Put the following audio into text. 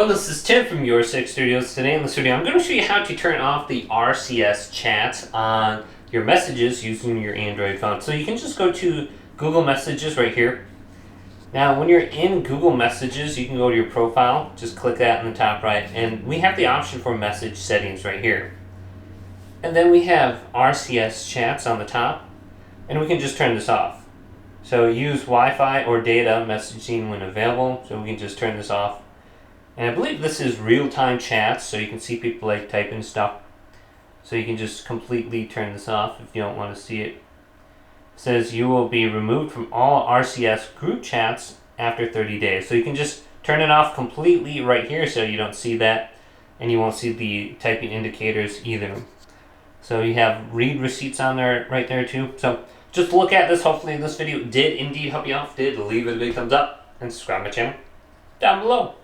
Hello, this is Tim from Your Six Studios. Today in the studio, I'm going to show you how to turn off the RCS chat on your messages using your Android phone. So you can just go to Google Messages right here. Now, when you're in Google Messages, you can go to your profile, just click that in the top right, and we have the option for message settings right here. And then we have RCS chats on the top, and we can just turn this off. So use Wi-Fi or data messaging when available, so we can just turn this off. And I believe this is real-time chats, so you can see people like typing stuff. So you can just completely turn this off if you don't want to see it. It says you will be removed from all RCS group chats after 30 days. So you can just turn it off completely right here so you don't see that, and you won't see the typing indicators either. So you have read receipts on there right there too. So just look at this. Hopefully this video did indeed help you out. If it did, leave it a big thumbs up and subscribe to my channel down below.